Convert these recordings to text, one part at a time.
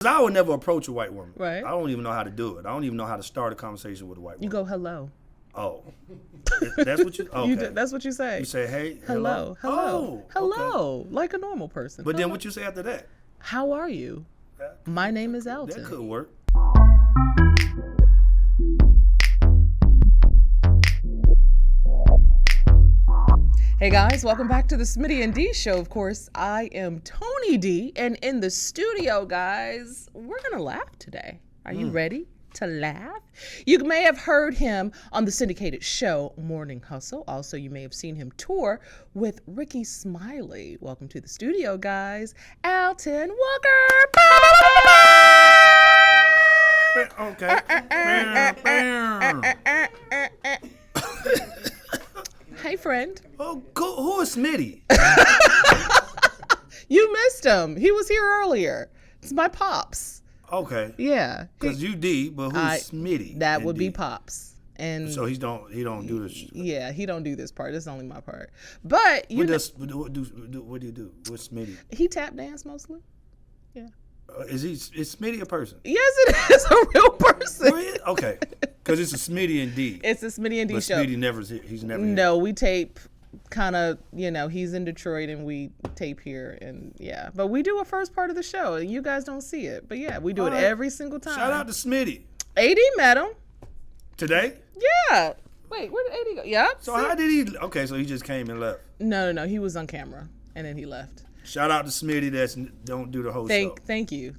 I would never approach a white woman. Right. I don't even know how to do it. I don't even know how to start a conversation with a white woman. You go, hello. Oh. That's what you... Okay. That's what you say. You say, hey, hello. Oh, hello. okay. Like a normal person. But then what you say after that? How are you? My name is Alton. That could work. Hey guys, welcome back to the Smitty and Dee show. Of course, I am Toni Dee, and in the studio, guys, we're gonna laugh today. Are you ready to laugh? You may have heard him on the syndicated show Morning Hustle. Also, you may have seen him tour with Ricky Smiley. Welcome to the studio, guys. Alton Walker. Okay. Hey, friend. Oh, cool. Who is Smitty? You missed him. He was here earlier. It's my pops. Okay. Yeah. Because you D, but who's Smitty? That would D? be pops. And so he don't do this. Yeah, he don't do this part. It's only my part. But you what do you do? What's Smitty? He tap dance mostly. Yeah. Is Smitty a person? Yes, it is a real person. Really? Okay. Because it's a Smitty and Dee. It's a Smitty and Dee show. Smitty he's never here. No, we tape kind of, he's in Detroit and we tape here and yeah. But we do a first part of the show and you guys don't see it. But yeah, we do it every single time. Shout out to Smitty. AD met him. Today? Yeah. Wait, where did AD go? Yeah. So how did he? Okay, so he just came and left. No. He was on camera and then he left. Shout out to Smitty that don't do the whole show. Thank you.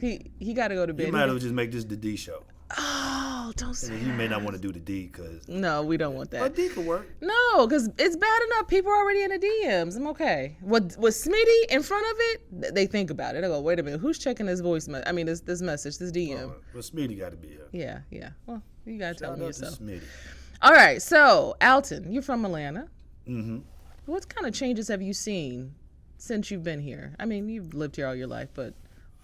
He got to go to bed. You might as well just make this the D show. Oh, don't say You may not want to do the D because... No, we don't want that. But D could work. No, because it's bad enough. People are already in the DMs. I'm okay. With Smitty in front of it, they think about it. They go, wait a minute, who's checking this voice? This message, this DM. Well, Smitty got to be here. Yeah. Well, you got to tell me yourself. Smitty. All right, so Alton, you're from Atlanta. Mm-hmm. What kind of changes have you seen since you've been here? I mean, you've lived here all your life, but...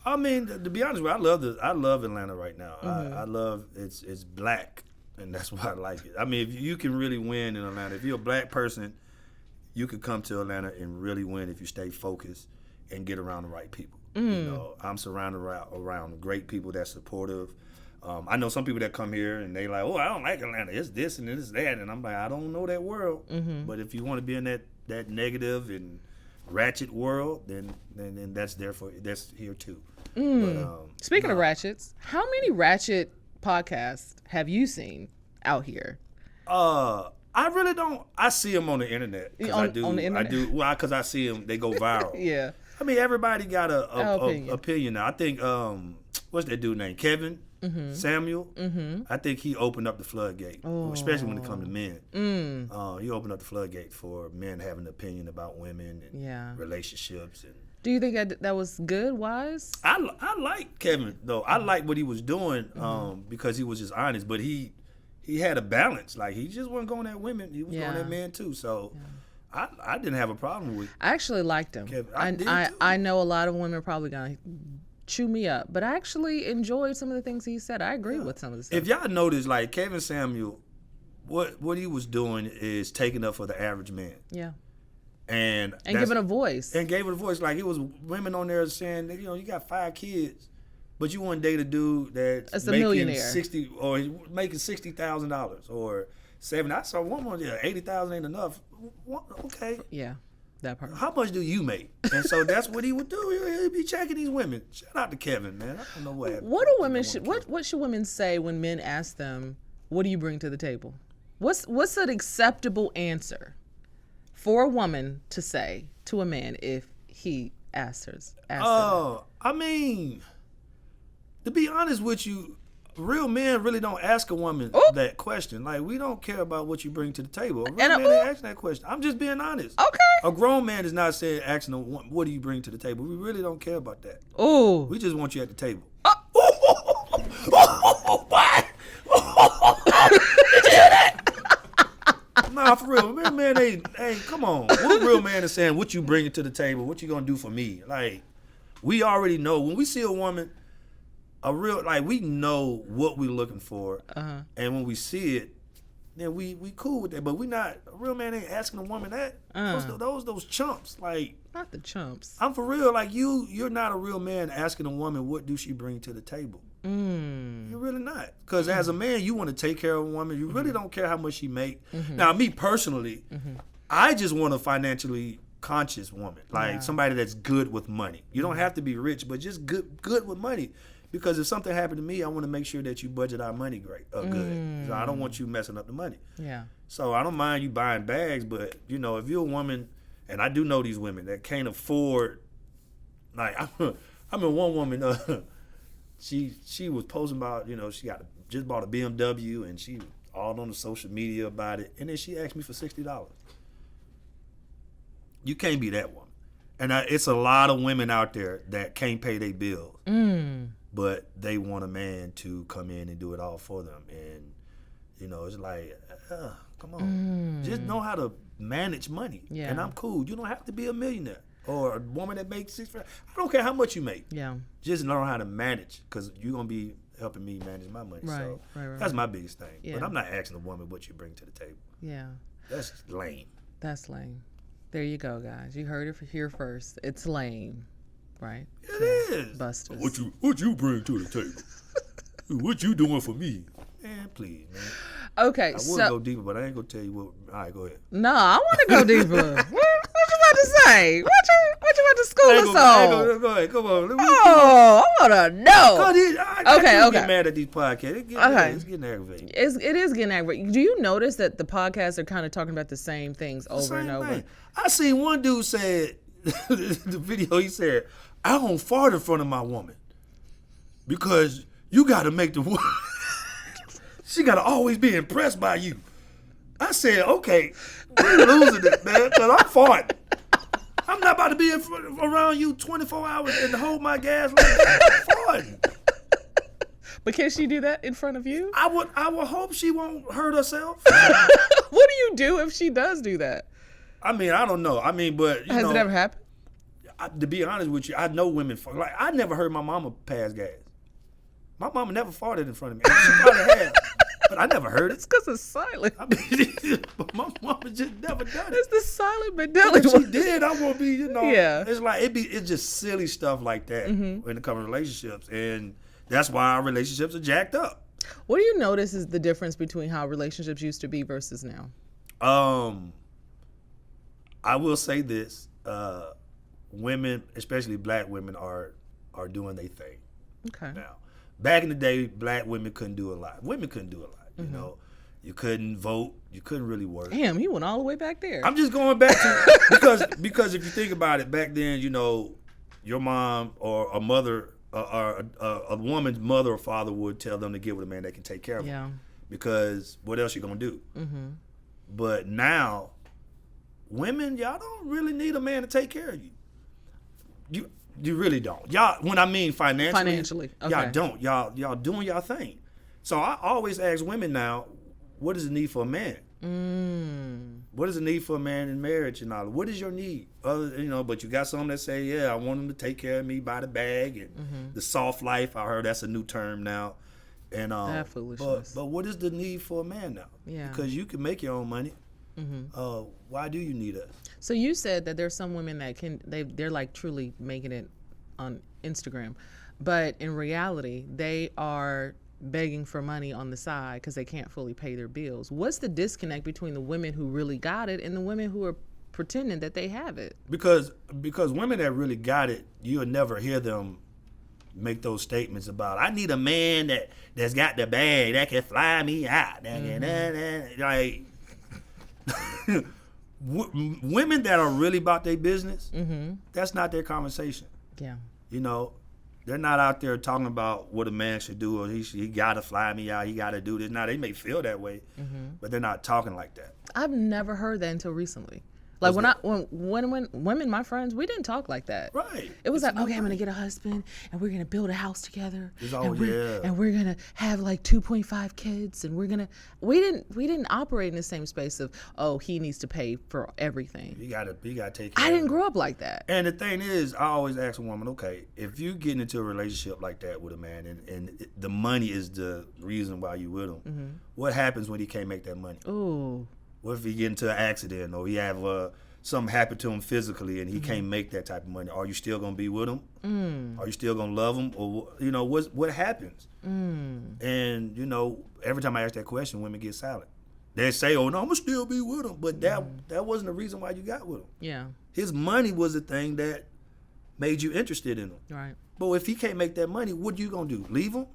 I mean, to be honest with you, I love Atlanta right now. Mm-hmm. I love it's black, and that's why I like it. I mean, if you can really win in Atlanta, if you're a black person, you could come to Atlanta and really win if you stay focused and get around the right people. I'm surrounded around great people that's supportive. I know some people that come here and they like, oh, I don't like Atlanta. It's this and it's that, and I'm like, I don't know that world. Mm-hmm. But if you want to be in that negative and ratchet world, then that's here too. But, Speaking of ratchets, how many ratchet podcasts have you seen out here? I really don't. I see them on the internet. On the internet? I do. Well, because I see them, they go viral. Yeah. I mean, everybody got a opinion now. I think what's that dude named Kevin? Mm-hmm. Samuel. Mm-hmm. I think he opened up the floodgate, especially when it comes to men. He opened up the floodgate for men having an opinion about women and relationships. And do you think that was good, wise? I like Kevin though. I like what he was doing because he was just honest, but he had a balance. Like he just wasn't going at women; he was going at men too. So. Yeah. I didn't have a problem with. I actually liked him. Kevin. I know a lot of women are probably gonna chew me up, but I actually enjoyed some of the things he said. I agree with some of the stuff. If y'all notice, like Kevin Samuel, what he was doing is taking up for the average man. Yeah. And giving a voice. And gave it a voice. Like it was women on there saying that, you got 5 kids, but you want to date a dude that's a millionaire. making $60,000 or $70,000. I saw one more there, $80,000 ain't enough. Okay. Yeah. That part. How much do you make? And so that's what he would do. He'd be checking these women. Shout out to Kevin, man. I don't know what happened. What should women say when men ask them, "What do you bring to the table?" What's an acceptable answer for a woman to say to a man if he asks her? I mean, to be honest with you, real men really don't ask a woman that question. Like, we don't care about what you bring to the table. A real man ain't asking that question. I'm just being honest. Okay. A grown man is not asking a woman, what do you bring to the table? We really don't care about that. Oh. We just want you at the table. What? Did you hear that? Nah, for real. Real man ain't, come on. What real man is saying, what you bringing to the table? What you gonna do for me? Like, we already know. When we see a woman, we know what we're looking for, and when we see it, then we cool with that. But a real man ain't asking a woman that. Those chumps, like Not the chumps. I'm for real. Like you're not a real man asking a woman what do she bring to the table. You're really not. Because as a man, you want to take care of a woman. You really don't care how much she make. Now, me personally, I just want a financially conscious woman, like somebody that's good with money. You don't have to be rich, but just good with money. Because if something happened to me, I want to make sure that you budget our money good. So I don't want you messing up the money. Yeah. So I don't mind you buying bags, but if you're a woman, and I do know these women that can't afford, like I mean, one woman, she was posting about, she just bought a BMW, and she all on the social media about it, and then she asked me for $60. You can't be that woman. And it's a lot of women out there that can't pay their bills, but they want a man to come in and do it all for them. And, it's like, come on. Just know how to manage money. Yeah. And I'm cool. You don't have to be a millionaire or a woman that makes $6. I don't care how much you make. Yeah. Just learn how to manage, because you're going to be helping me manage my money. Right, so that's my biggest thing. Yeah. But I'm not asking a woman what you bring to the table. Yeah. That's lame. That's lame. There you go, guys. You heard it here first. It's lame, right? It is. Busters. What you bring to the table? What you doing for me? Man, please, man. Okay, I would go deeper, but I ain't gonna tell you what. All right, go ahead. No, I want to go deeper. What you about to say? What you about to school us on? Go ahead, come on. I want to know. I get mad at these podcasts. It's getting aggravating. It is getting aggravating. Do you notice that the podcasts are kind of talking about the same things over and over? Thing. I seen one dude said, the video, he said, I don't fart in front of my woman because you got to make the woman, she got to always be impressed by you. I said, okay, we're losing it, man, because I'm farting. I'm not about to be around you 24 hours and hold my gas like that. I'm farting. But can she do that in front of you? I would hope she won't hurt herself. What do you do if she does do that? I mean, I don't know. I mean, but has it ever happened? To be honest with you, I know women fart. Like, I never heard my mama pass gas. My mama never farted in front of me. She probably had, but I never heard it. It's because it's silent. I mean, my mama just never done it. It's the silent but deadly. If she did, I won't be. Yeah. It's like it's just silly stuff like that when it comes to relationships, and that's why our relationships are jacked up. What do you notice is the difference between how relationships used to be versus now? I will say this: women, especially black women, are doing their thing. Okay. Now, back in the day, black women couldn't do a lot. Women couldn't do a lot. You couldn't vote. You couldn't really work. Damn, he went all the way back there. I'm just going back to because if you think about it, back then, your mom or a mother or a woman's mother or father would tell them to get with a man that can take care of them. Because what else you gonna do? But now, women, y'all don't really need a man to take care of you. You really don't. Y'all, when I mean financially, okay. Y'all don't. Y'all doing y'all thing. So I always ask women now, what is the need for a man? What is the need for a man in marriage and all? What is your need? But you got some that say, yeah, I want him to take care of me by the bag and the soft life. I heard that's a new term now. And that foolishness. But what is the need for a man now? Yeah. Because you can make your own money. Why do you need us? So you said that there's some women that they're like truly making it on Instagram, but in reality they are begging for money on the side because they can't fully pay their bills. What's the disconnect between the women who really got it and the women who are pretending that they have it? Because women that really got it, you'll never hear them make those statements about, I need a man that's got the bag that can fly me out. Like women that are really about their business, that's not their conversation. Yeah. They're not out there talking about what a man should do or he got to fly me out, he got to do this. Now, they may feel that way, but they're not talking like that. I've never heard that until recently. Like when women, my friends, we didn't talk like that. Right. It was like, okay, I'm gonna get a husband, and we're gonna build a house together, and we're gonna have like 2.5 kids, and we didn't operate in the same space of, oh, he needs to pay for everything. You gotta take care. I didn't grow up like that. And the thing is, I always ask a woman, okay, if you get into a relationship like that with a man, and the money is the reason why you with him, what happens when he can't make that money? Ooh. What if he get into an accident or he have something happened to him physically and he can't make that type of money, are you still gonna be with him? Are you still gonna love him? Or what happens? And every time I ask that question, women get silent. They say, "Oh no, I'm gonna still be with him," but that wasn't the reason why you got with him. Yeah. His money was the thing that made you interested in him. Right. But if he can't make that money, what you gonna do? Leave him?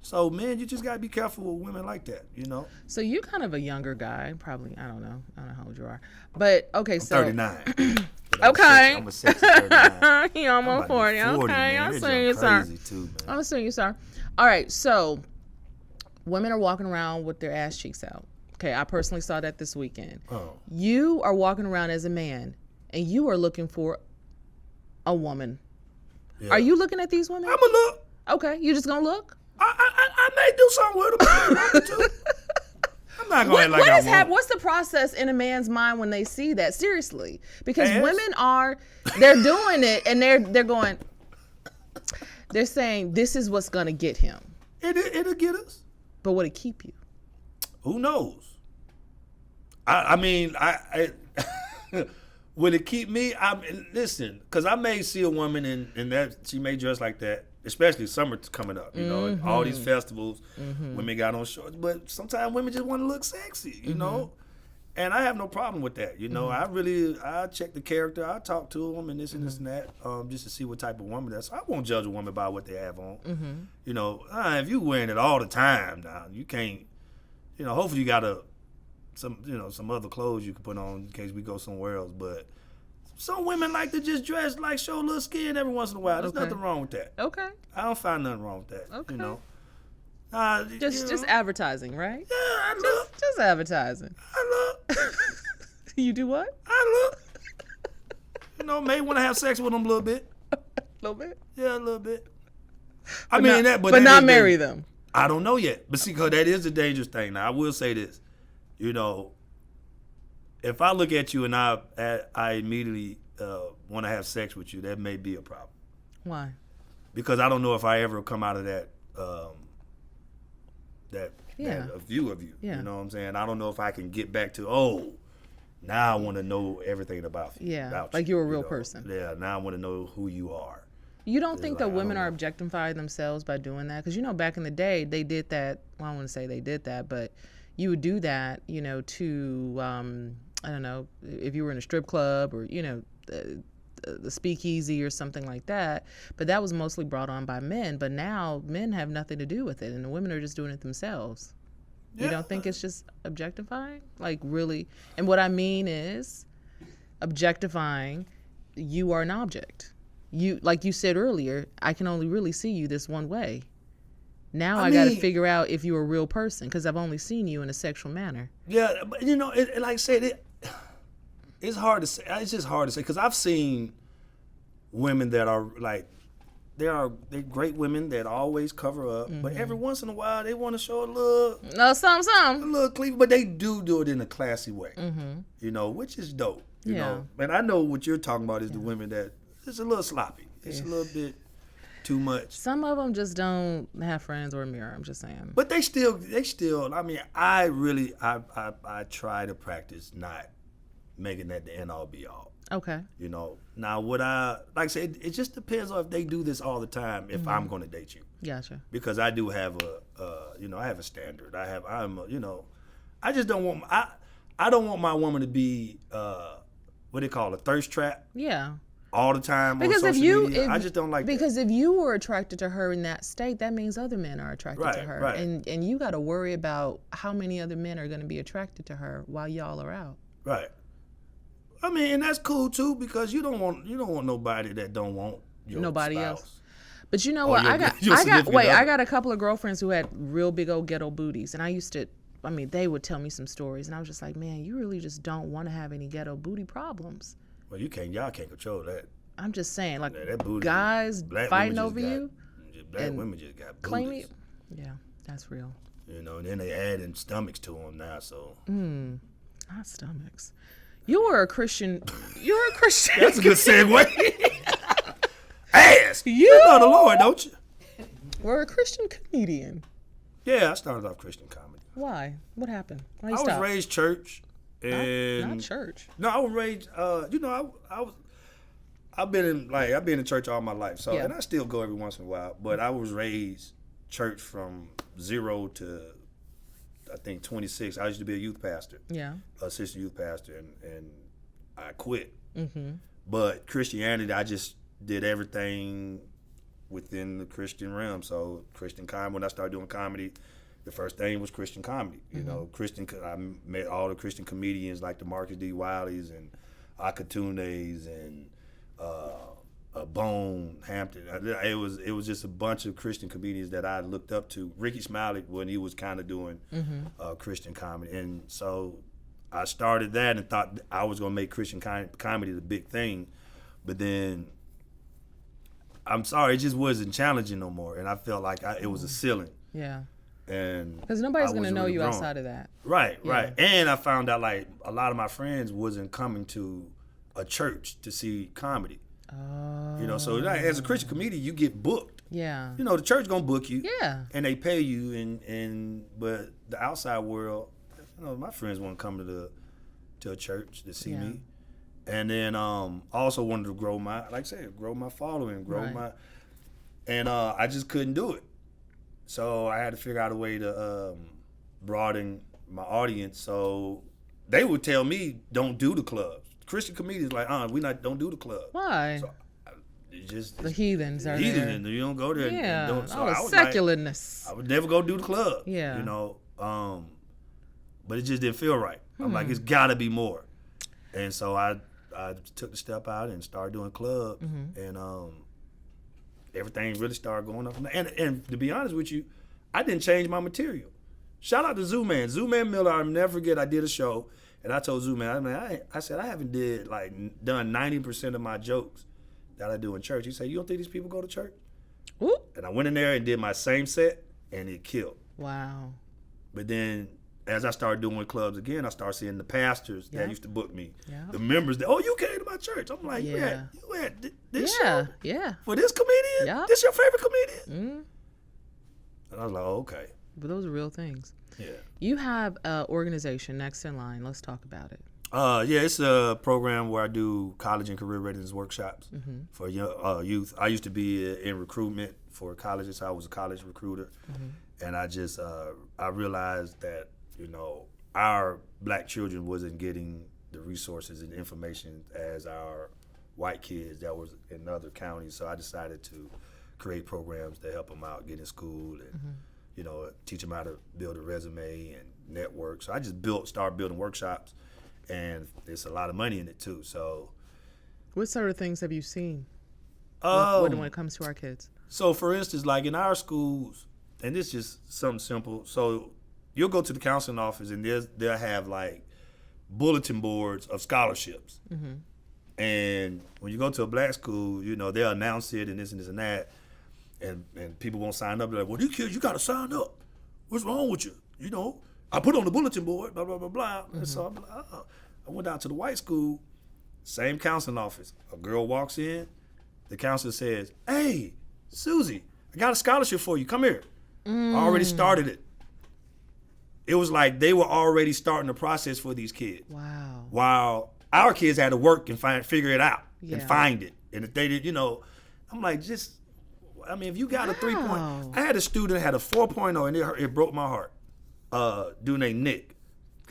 So, man, you just gotta be careful with women like that, So you kind of a younger guy, probably. I don't know how old you are, but okay. I'm So 39. Okay. I'm a sexy 39. He almost 40. Okay, man. I That see you, junk sir. crazy too, man. I see you, sir. All right, so women are walking around with their ass cheeks out. Okay, I personally saw that this weekend. Oh. You are walking around as a man, and you are looking for a woman. Yeah. Are you looking at these women? I'm gonna look. Okay, you just gonna look? I may do something with them. I'm not gonna act like I won't. What's the process in a man's mind when they see that? Seriously, because Ass? women they're doing it, and they're going. They're saying this is what's gonna get him. It'll get us. But would it keep you? Who knows? I mean, would it keep me? Listen, because I may see a woman and that she may dress like that, especially summer coming up. And all these festivals, women got on shorts, but sometimes women just want to look sexy, And I have no problem with that, I check the character, I talk to them and this and this and that, just to see what type of woman that's. I won't judge a woman by what they have on. If you wearing it all the time, now you can't. Hopefully you got some other clothes you can put on in case we go somewhere else. But some women like to just dress like show a little skin every once in a while. There's nothing wrong with that. Okay. I don't find nothing wrong with that. Okay. Just advertising, right? Yeah, I look. Just advertising. I look. You do what? I look. May want to have sex with them a little bit. A little bit. Yeah, a little bit. But not marry them. I don't know yet. But see, because that is the dangerous thing. Now, I will say this. If I look at you and I immediately want to have sex with you, that may be a problem. Why? Because I don't know if I ever come out of that view of you. Yeah. You know what I'm saying? I don't know if I can get back to, now I want to know everything about you. Yeah, like you're a real person. Yeah, now I want to know who you are. You don't think that women are objectifying themselves by doing that? Because, back in the day, they did that. Well, I wouldn't say they did that, but you would do that, to, I don't know, if you were in a strip club or, the speakeasy or something like that. But that was mostly brought on by men. But now men have nothing to do with it, and the women are just doing it themselves. Yeah. You don't think it's just objectifying? Like, really? And what I mean is objectifying, you are an object. You, like you said earlier, I can only really see you this one way. Now I got to figure out if you're a real person because I've only seen you in a sexual manner. Yeah, but like I said, it's hard to say. It's just hard to say because I've seen women that are like, they're great women that always cover up, but every once in a while they want to show a little, something, a little cleavage, but they do it in a classy way, which is dope. You know, and I know what you're talking about is the women that it's a little sloppy. It's a little bit too much. Some of them just don't have friends or a mirror. I'm just saying. But they still. I mean, I try to practice not making that the end all be all. Okay. Now what like I said, it just depends on if they do this all the time. If I'm going to date you. Gotcha. Because I do have I have a standard. I just don't want. I don't want my woman to be what they call a thirst trap. Yeah. All the time because on social media. I just don't like because if you were attracted to her in that state, that means other men are attracted to her. Right. And you got to worry about how many other men are going to be attracted to her while y'all are out. Right. I mean, and that's cool too because you don't want nobody that don't want your nobody spouse. else. But you know what? I got a couple of girlfriends who had real big old ghetto booties, and they would tell me some stories, and I was just like, man, you really just don't want to have any ghetto booty problems. Well, y'all can't control that. I'm just saying, like, that booty, guys fighting over you. Black women just got booties. Yeah, that's real. And then they adding stomachs to them now, so. Not stomachs. You're a Christian. That's a good segue. Ass. You know the Lord, don't you? We're a Christian comedian. Yeah, I started off Christian comedy. Why? What happened? Why I was raised church. And not church. No, I was raised. I've been in church all my life. So and I still go every once in a while. But I was raised church from 0 to I think 26. I used to be a youth pastor. Yeah. Assistant youth pastor, and I quit. Mm-hmm. But Christianity, I just did everything within the Christian realm. So Christian comedy. When I started doing comedy, the first thing was Christian comedy. You know, I met all the Christian comedians like the Marcus D. Wileys and Akatunes and Bone Hampton. It was just a bunch of Christian comedians that I looked up to. Ricky Smiley, when he was kind of doing Christian comedy, and so I started that and thought I was gonna make Christian comedy the big thing, but then I'm sorry, it just wasn't challenging no more, and I felt like it was a ceiling. Yeah. And because nobody's gonna know really you grown. outside of that. Right. And I found out like a lot of my friends wasn't coming to a church to see comedy. Oh. You know, so as a Christian comedian, you get booked. Yeah. You know, the church gonna book you. Yeah. And they pay you, but the outside world, you know, my friends weren't coming to a church to see me. And then also wanted to grow my, like I said, grow my following, and I just couldn't do it. So I had to figure out a way to broaden my audience. So they would tell me, don't do the clubs. Christian comedians like, don't do the club. Why? So the heathens are heathen, there. You don't go there. Yeah. And don't, so the I was secularness. I would never go do the club. Yeah. You know, but it just didn't feel right. I'm like, it's got to be more. And so I took the step out and started doing clubs, and everything really started going up. And to be honest with you, I didn't change my material. Shout out to Zoo Man Miller. I'll never forget. I did a show, and I told Zoo Man, I said I haven't done 90% of my jokes that I do in church. He said, you don't think these people go to church? Ooh. And I went in there and did my same set, and it killed. Wow. But then as I started doing clubs again, I started seeing the pastors that used to book me, the members that, you came to my church. I'm like, you had this show for this comedian? Yeah. This your favorite comedian? And I was like, okay. But those are real things. Yeah. You have an organization, Next in Line. Let's talk about it. It's a program where I do college and career readiness workshops for youth. I used to be in recruitment for colleges. I was a college recruiter. And I just, I realized that, you know, our black children wasn't getting the resources and information as our white kids that was in other counties. So I decided to create programs to help them out, get in school, and you know, teach them how to build a resume and network. So I just started building workshops, and there's a lot of money in it too. So, what sort of things have you seen when it comes to our kids? So, for instance, like in our schools, and this is just something simple. So, you'll go to the counseling office, and they'll have like bulletin boards of scholarships. And when you go to a black school, you know, they'll announce it and this and this and that. And people won't sign up. They're like, well, these kids, you got to sign up. What's wrong with you? You know, I put on the bulletin board, blah, blah, blah, blah. And so I'm like, I went down to the white school, same counseling office. A girl walks in. The counselor says, hey, Susie, I got a scholarship for you. Come here. I already started it. It was like they were already starting the process for these kids. Wow. While our kids had to work and figure it out and find it. And if they did, you know, I'm like, if you got a 3.0, I had a student that had a 4.0, and it broke my heart. Dude named Nick.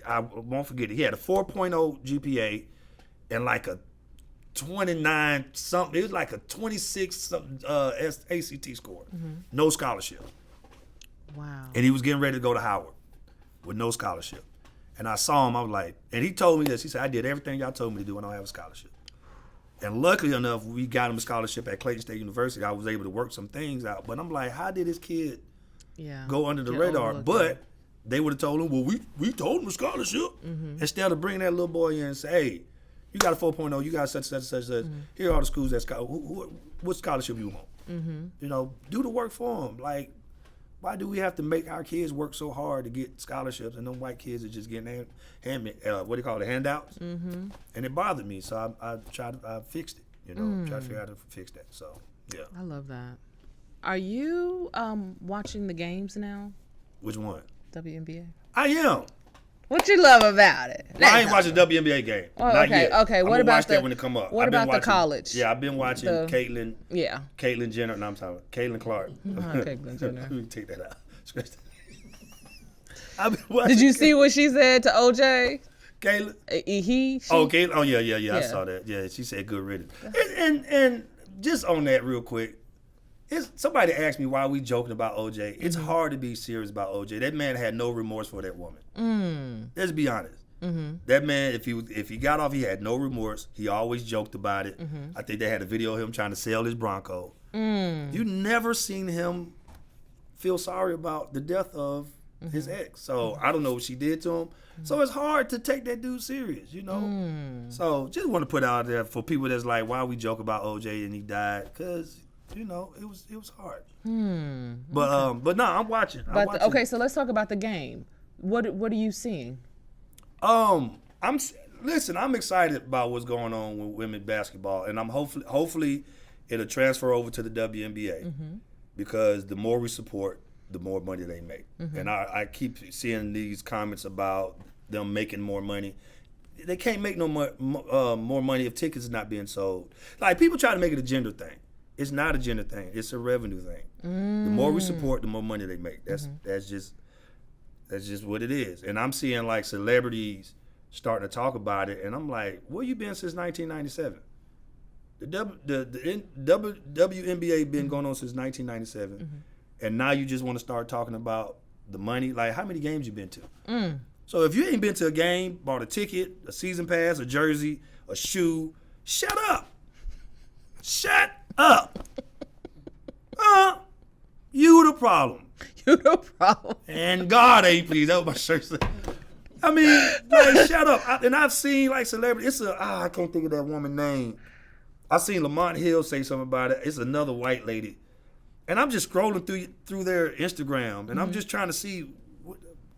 I won't forget it. He had a 4.0 GPA and like a 29 something. It was like a 26 something ACT score. No scholarship. Wow. And he was getting ready to go to Howard with no scholarship. And I saw him, I was like, and he told me this. He said, I did everything y'all told me to do and I don't have a scholarship. And luckily enough, we got him a scholarship at Clayton State University. I was able to work some things out. But I'm like, how did this kid go under the radar? But they would have told him, well, we told him a scholarship. Instead of bringing that little boy in and say, hey, you got a 4.0, you got such. Here are all the schools that what scholarship you want? You know, do the work for them. Like, why do we have to make our kids work so hard to get scholarships, and them white kids are just getting handouts? And it bothered me, so I fixed it. You know, tried to figure out how to fix that. So yeah. I love that. Are you watching the games now? Which one? WNBA. I am. What you love about it? I ain't watching the WNBA game. Oh, Not okay, yet. okay. I'm What gonna about watch that when it come up? What about the college? Yeah, I've been watching Caitlyn. Yeah. Caitlyn Jenner. No, I'm talking about Caitlyn Clark. Caitlyn Jenner. Let me take that out. I've been watching. Did you see what she said to OJ? Caitlyn? She? Oh, Caitlyn. Oh, yeah. I saw that. Yeah, she said good riddance. And just on that real quick, somebody asked me why we joking about OJ. It's hard to be serious about OJ. That man had no remorse for that woman. Let's be honest. That man, if he got off, he had no remorse. He always joked about it. I think they had a video of him trying to sell his Bronco. You never seen him feel sorry about the death of his ex. So I don't know what she did to him. So it's hard to take that dude serious, you know? So just want to put out there for people that's like, why we joke about OJ and he died? Because, you know, it was hard. But no, I'm watching. Okay, so let's talk about the game. What are you seeing? I'm excited about what's going on with women basketball, and I'm hopefully it'll transfer over to the WNBA because the more we support, the more money they make. And I keep seeing these comments about them making more money. They can't make no more money if tickets are not being sold. Like, people try to make it a gender thing. It's not a gender thing. It's a revenue thing. The more we support, the more money they make. That's just what it is. And I'm seeing like celebrities starting to talk about it, and I'm like, where you been since 1997? The WNBA been going on since 1997, and now you just want to start talking about the money. Like, how many games you been to? So if you ain't been to a game, bought a ticket, a season pass, a jersey, a shoe, shut up. Shut up. You the problem. You the problem. And God ain't pleased. That was my shirt. I mean, like, shut up. And I've seen like celebrities. I can't think of that woman's name. I seen Lamont Hill say something about it. It's another white lady. And I'm just scrolling through their Instagram, and I'm just trying to see,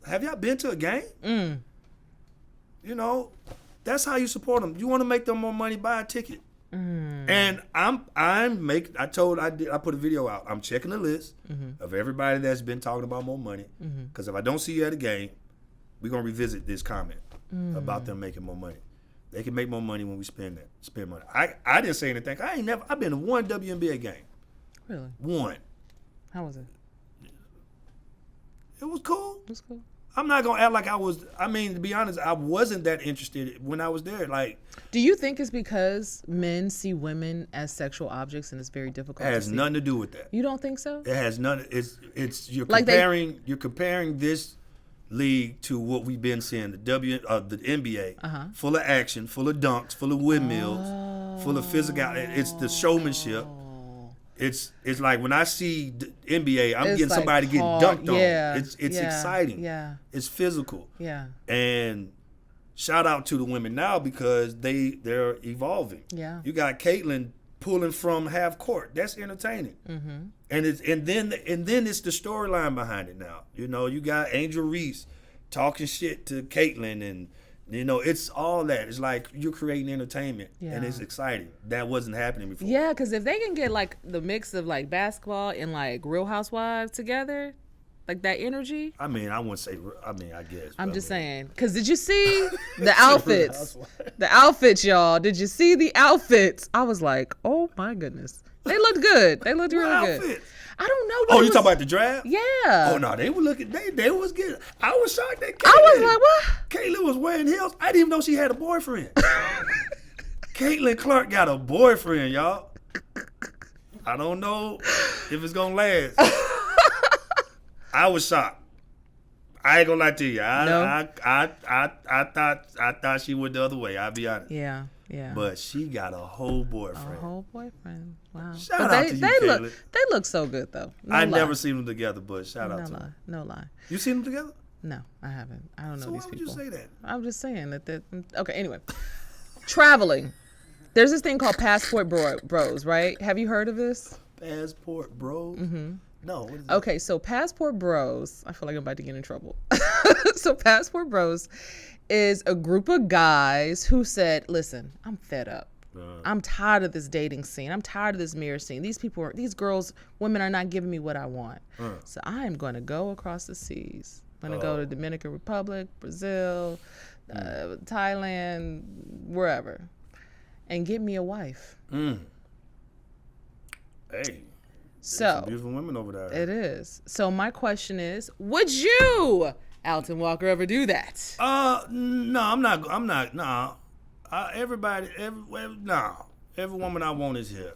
have y'all been to a game? You know, that's how you support them. You want to make them more money, buy a ticket. And I put a video out. I'm checking the list of everybody that's been talking about more money. Because if I don't see you at a game, we're gonna revisit this comment about them making more money. They can make more money when we spend money. I didn't say anything. I've been to one WNBA game. Really? One. How was it? It was cool. It was cool. I'm not gonna act like to be honest, I wasn't that interested when I was there. Like, do you think it's because men see women as sexual objects and it's very difficult? It has nothing to do with that. You don't think so? It has nothing. It's you're like comparing this league to what we've been seeing, the NBA, full of action, full of dunks, full of windmills, full of physical. It's the showmanship. It's like when I see the NBA, I'm getting like somebody getting dunked on. It's exciting. Yeah. It's physical. Yeah. And shout out to the women now because they're evolving. Yeah. You got Caitlyn pulling from half court. That's entertaining. And then it's the storyline behind it now. You know, you got Angel Reese talking shit to Caitlyn, and you know, it's all that. It's like you're creating entertainment, and it's exciting. That wasn't happening before. Yeah, because if they can get like the mix of like basketball and like Real Housewives together, like that energy. I mean, I wouldn't say. I mean, I guess. I'm just saying. Because did you see the outfits? The outfits, y'all. Did you see the outfits? I was like, oh my goodness, they looked good. They looked really good. I don't know. Oh, you talking about the draft? Yeah. Oh no, they were looking. They was good. I was shocked that I was like, what? Caitlyn was wearing heels. I didn't even know she had a boyfriend. Caitlyn Clark got a boyfriend, y'all. I don't know if it's gonna last. I was shocked. I ain't gonna lie to you. I thought she went the other way. I'll be honest. Yeah. But she got a whole boyfriend. A whole boyfriend. Wow. Shout out to you, Caitlyn. They look so good though. I never seen them together, but shout out to them. No lie. You seen them together? No, I haven't. I don't know these people. So why would you say that? I'm just saying that. Okay. Anyway, traveling. There's this thing called Passport Bros, right? Have you heard of this? Passport Bros? No. What is it? Okay, so Passport Bros, I feel like I'm about to get in trouble. So Passport Bros is a group of guys who said, listen, I'm fed up. I'm tired of this dating scene. I'm tired of this mirror scene. These girls, women are not giving me what I want. So I am going to go across the seas I'm gonna go to Dominican Republic, Brazil, Thailand, wherever, and get me a wife. Hey. So some beautiful women over there. It is. So my question is, would you, Alton Walker, ever do that? No, I'm not. No. Every woman I want is here.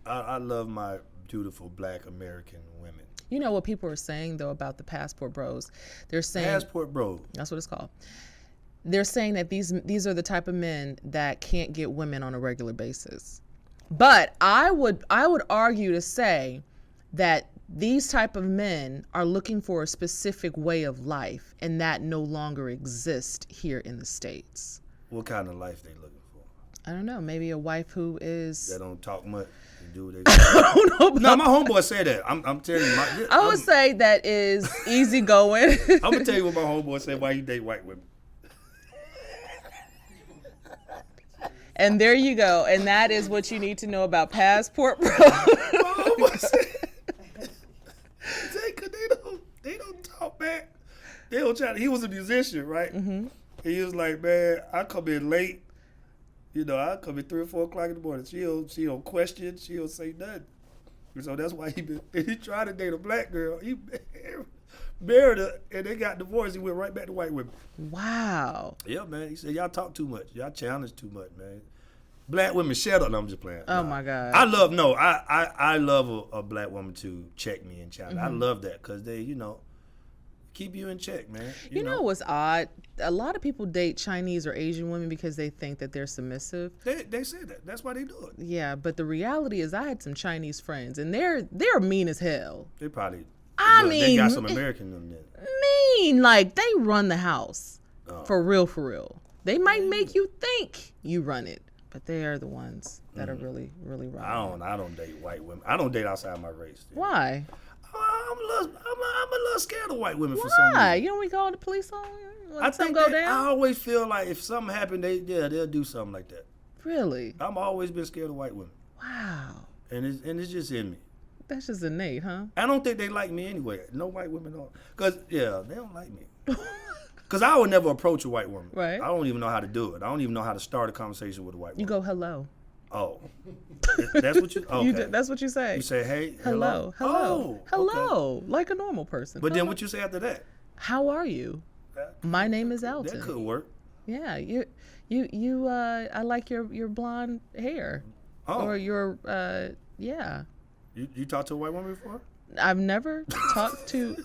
I love my beautiful black American women. You know what people are saying though about the passport bros? They're saying Passport bro. That's what it's called. They're saying that these are the type of men that can't get women on a regular basis. But I would argue to say that these type of men are looking for a specific way of life, and that no longer exists here in the States. What kind of life they looking for? I don't know. Maybe a wife who is... That don't talk much. They do what they do. I don't know. No, my homeboy said that. I'm telling you. I would say that is easygoing. I'm going to tell you what my homeboy said why you date white women. And there you go. And that is what you need to know about passport bro. They don't talk back. They don't try. He was a musician, right? Mm-hmm. He was like, man, I come in late. I come in 3 or 4 o'clock in the morning. She don't question. She don't say nothing. So that's why he tried to date a black girl. He married her, and they got divorced. He went right back to white women. Wow. Yeah, man. He said, y'all talk too much. Y'all challenge too much, man. Black women, shut up. No, I'm just playing. Oh, my God. I love a black woman to check me and challenge. I love that because they, keep you in check, man. You know what's odd? A lot of people date Chinese or Asian women because they think that they're submissive. They say that. That's why they do it. Yeah, but the reality is I had some Chinese friends, and they're mean as hell. They probably... they got some American in them. Mean, like they run the house. For real. They might make you think you run it, but they are the ones that are really, really wrong. I don't date white women. I don't date outside my race. Dude. Why? I'm a little scared of white women for some reason. Why? You don't call the police on when something go down? I always feel like if something happened, they'll do something like that. Really? I've always been scared of white women. Wow. And it's just in me. That's just innate, huh? I don't think they like me anyway. No white women don't. Because, they don't like me. Because I would never approach a white woman. Right. I don't even know how to do it. I don't even know how to start a conversation with a white woman. You go, hello. Oh. That's what you... Okay. That's what you say. You say, hey, hello. Oh, hello. Okay. like a normal person. But then what you say after that? How are you? My name is Alton. That could work. Yeah, you I like your blonde hair. Oh. Or your yeah. You talked to a white woman before? I've never talked to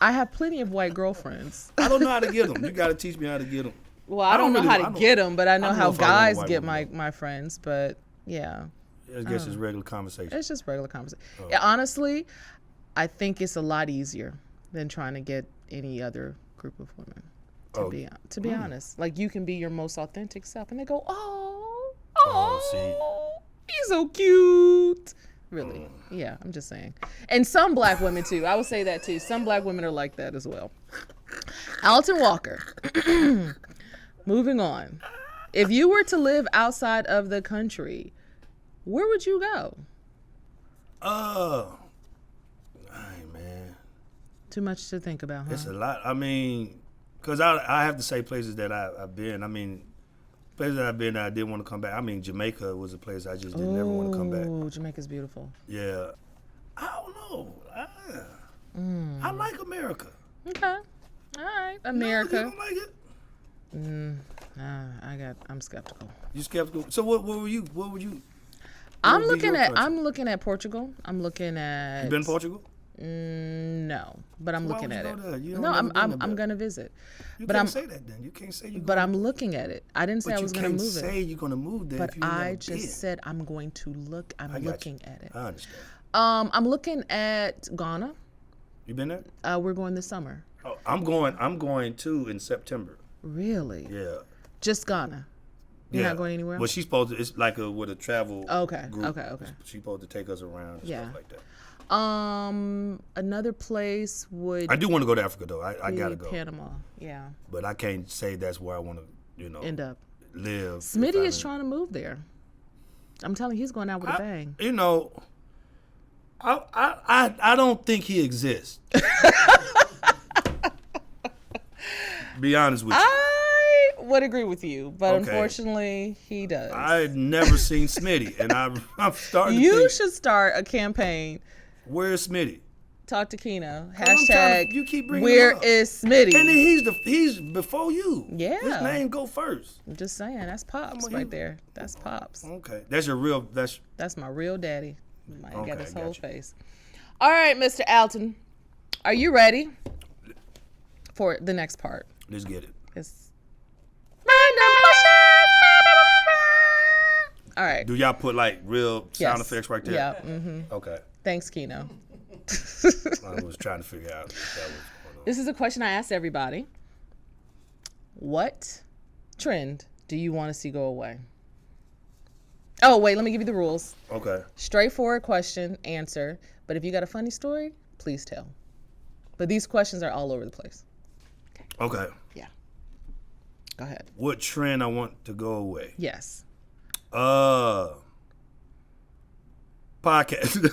I have plenty of white girlfriends. I don't know how to get them. You got to teach me how to get them. Well, I don't know how to get them, but I know how guys get my friends. But yeah, I guess it's regular conversation. It's just regular conversation. Oh. Yeah, honestly, I think it's a lot easier than trying to get any other group of women. To be honest, like you can be your most authentic self, and they go, oh, he's so cute. Really? Yeah, I'm just saying. And some black women too. I would say that too. Some black women are like that as well. Alton Walker. Moving on. If you were to live outside of the country, where would you go? Man. Too much to think about, huh? It's a lot. I mean, because I have to say places that I've been. I mean, places that I've been that I didn't want to come back. I mean, Jamaica was a place I just didn't ever want to come back. Oh, Jamaica's beautiful. Yeah. I don't know. I like America. Okay. All right. America. No, you don't like it? I'm skeptical. You skeptical? So what would you? I'm looking at Portugal. I'm looking at. You been to Portugal? No, but I'm looking at it. No, I'm gonna visit. You can't say that then. You can't say you. But I'm looking at it. I didn't say I was gonna move it. You can't say you're gonna move there. But I just said I'm going to look. I'm looking at it. I understand. I'm looking at Ghana. You been there? We're going this summer. Oh, I'm going too in September. Really? Yeah. Just Ghana. You're not going anywhere else? Well, she's supposed to. It's like with a travel. Okay. Group. Okay. She's supposed to take us around. And stuff like that. Another place would. I do want to go to Africa though. I gotta go. Panama. Yeah. But I can't say that's where I want to. End up. Live. Smitty is trying to move there. I'm telling you, he's going out with a bang. I don't think he exists. Be honest with you. I would agree with you, but Okay. unfortunately, he does. I've never seen Smitty, and I'm starting to You think, should start a campaign. where's Smitty? Talk to Keno. I'm trying Hashtag. to- you keep bringing Where him up. is Smitty? And then he's before you. Yeah. His name go first. I'm just saying, that's pops Come on, right you- there. That's pops. Okay. That's your real, That's my real daddy. I got Okay, his whole gotcha. face. All right, Mr. Alton, are you ready for the next part? let's get it. It's random questions. All right. Do y'all put like real sound Yes. effects right there? Yeah. Mm-hmm. Okay. Thanks, Keno. I was trying to figure out if that was going on. This is a question I asked everybody. What trend do you want to see go away? Oh, wait, let me give you the rules. Okay. Straightforward question, answer. But if you got a funny story, please tell. But these questions are all over the place. Okay. Yeah. Go ahead. What trend I want to go away? Yes. Podcast.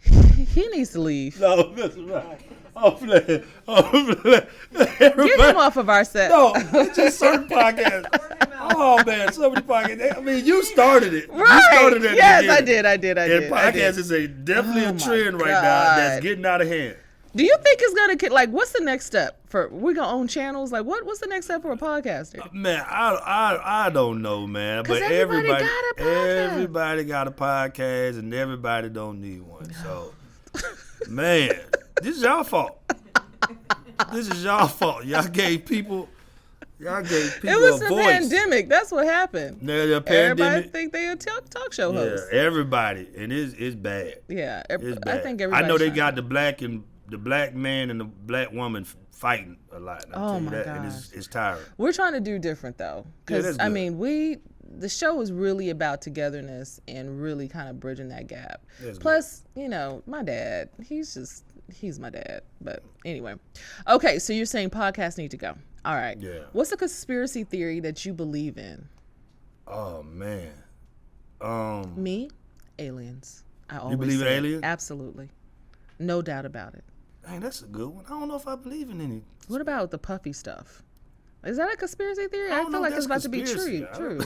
He needs to leave. No, that's right. I'm playing. Get him off of our set. No, it's just certain podcasts. Oh man, so many podcasts. I mean, you started it. Right. You started it. Yes, I did. I did. And podcasts is definitely Oh a my trend right now God. that's getting out of hand. Do you think it's gonna like? What's the next step for? We gonna own channels? Like, what's the next step for a podcaster? Man, I don't know, man. 'Cause But everybody got a podcast. everybody got a podcast, and everybody don't need one. So, man, this is y'all fault. This is y'all fault. Y'all gave people It was a the voice. pandemic. That's what happened. The pandemic. Everybody think they a talk show Yeah, host. everybody, and it's bad. Yeah, It's I bad. think everybody. I know they got the black man and the black woman fighting a lot. I'll Oh tell you my that, and God. it's tiring. We're trying to do different though, Yeah, because that's I good. mean, the show is really about togetherness and really kind of bridging that gap. That's Plus, you know, my dad, he's my dad. But anyway, okay, so you're saying podcasts need to go. All right. Yeah. What's a conspiracy theory that you believe in? Oh man. Me, aliens. I always believe in say it. aliens? Absolutely, no doubt about it. Dang, that's a good one. I don't know if I believe in any. What about the puffy stuff? Is that a conspiracy theory? I I don't feel know like if it's about that's to be conspiracy. true.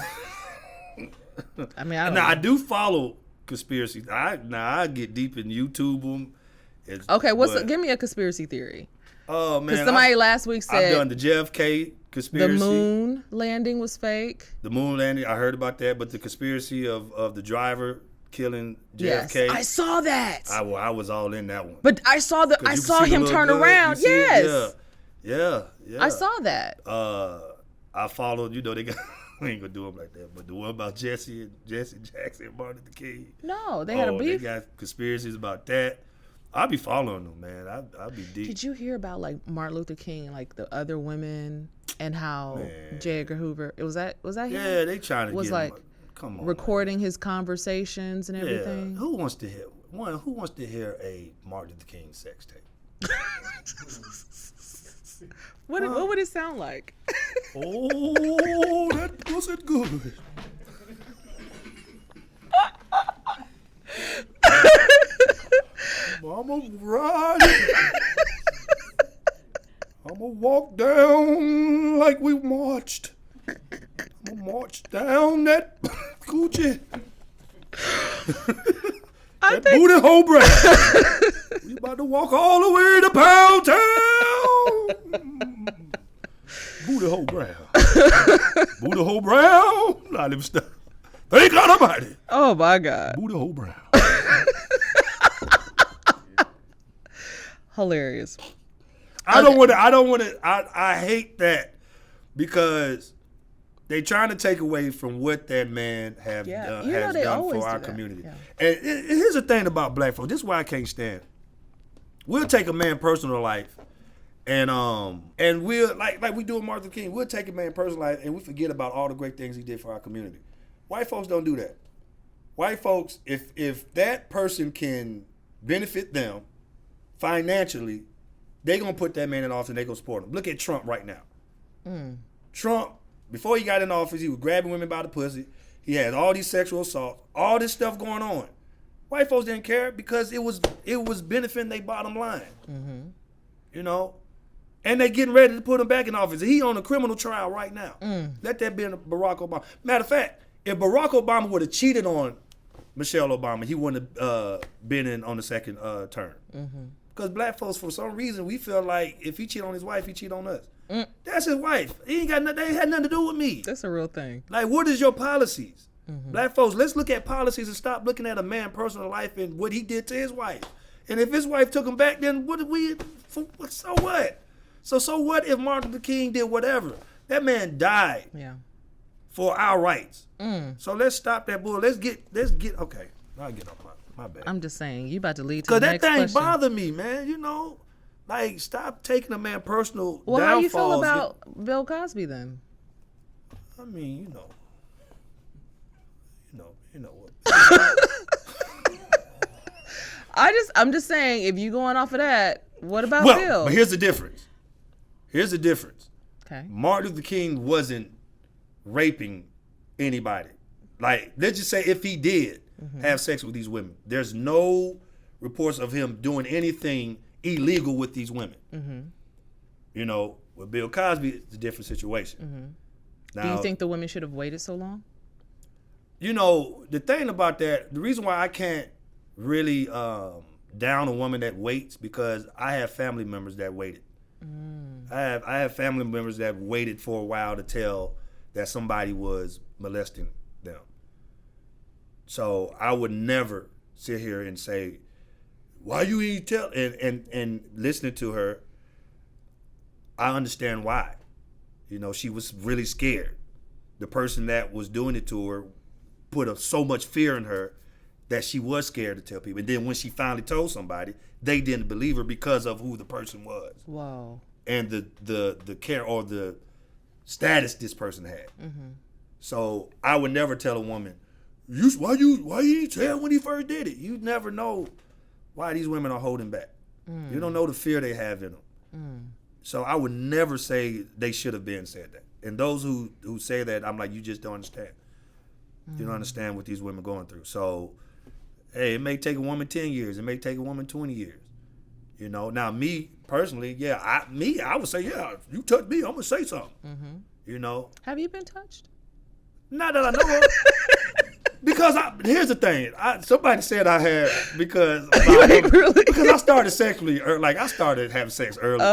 I mean, I don't Now I know. do follow conspiracy. I get deep in YouTube them. Okay, give me a conspiracy theory. Oh man, Because somebody last week I've said done the JFK conspiracy. the moon landing was fake. The moon landing. I heard about that, but the conspiracy of the driver killing Yes, JFK. I saw that. I was all in that one. But I saw You I can saw see the him little turn blood, around. you see it? Yes, Yeah. I saw that. I followed. They got. We ain't gonna do them like that. But the one about Jesse Jackson and Martin Luther King. No, they had a beef. They got conspiracies about that. I'll be following them, man. I'll be deep. Did you hear about like Martin Luther King, like the other women, and how Man. J. Edgar Hoover? Was that him? Yeah, they trying to Was get like him. Come on, recording his conversations and man. everything. Yeah. Who wants to hear a Martin Luther King sex tape? What would it sound like? Oh, that wasn't good. Mama ride. I'ma walk down like we marched. I'ma march down that coochie. That booty hole brown. We about to walk all the way to Pound Town. Booty hole brown. Booty hole brown. Nah, let me stop. Thank God Almighty. Oh my God. Booty hole brown. Hilarious. I hate that because they trying to take away from what that man has Yeah. done, You know has they done always for our do that. community. Yeah. And here's the thing about black folks. This is why I can't stand. We'll take a man's personal life, and we'll like we do with Martin Luther King. We'll take a man's personal life and we forget about all the great things he did for our community. White folks don't do that. White folks, if that person can benefit them financially, they gonna put that man in office and they gonna support him. Look at Trump right now. Trump, before he got in office, he was grabbing women by the pussy. He had all these sexual assaults, all this stuff going on. White folks didn't care because it was benefiting their bottom line. Mm-hmm. You know? And they getting ready to put him back in office. He on a criminal trial right now. Let that be Barack Obama. Matter of fact, if Barack Obama would have cheated on Michelle Obama, he wouldn't have been in on the second term. Because black folks, for some reason, we feel like if he cheat on his wife, he cheat on us. That's his wife. He ain't got nothing. They had nothing to do with me. That's a real thing. Like, what is your policies? Black folks, let's look at policies and stop looking at a man's personal life and what he did to his wife. And if his wife took him back, then what did we? So what? So what if Martin Luther King did whatever? That man died. Yeah. For our rights. So let's stop that bull. Let's get. Okay, I'll get off my bad. I'm just saying, you about to lead to the next question. Because that thing question. bother me, man. You know, like stop taking a man personal downfalls. Well, how you feel about Bill Cosby then? I mean, you know what. I'm just saying, if you going off of that, what about Bill? But here's the difference. Okay. Martin Luther King wasn't raping anybody. Like, let's just say if he did have sex with these women, there's no reports of him doing anything illegal with these women. You know, with Bill Cosby, it's a different situation. Now, do you think the women should have waited so long? You know, the thing about that, the reason why I can't really down a woman that waits, because I have family members that waited. I have family members that waited for a while to tell that somebody was molesting them. So I would never sit here and say, why you ain't tell? And listening to her, I understand why. You know, she was really scared. The person that was doing it to her put so much fear in her that she was scared to tell people. And then when she finally told somebody, they didn't believe her because of who the person was. Wow. And the care or the status this person had. So I would never tell a woman, why you didn't tell when he first did it? You never know why these women are holding back. You don't know the fear they have in them. So I would never say they should have been said that. And those who say that, I'm like, you just don't understand. You don't understand what these women are going through. So, hey, it may take a woman 10 years. It may take a woman 20 years. You know, now me personally, I would say, yeah, if you touch me, I'm going to say something. You know. Have you been touched? Not that I know of. Because here's the thing. Somebody said I had, because I started sexually, like I started having sex early.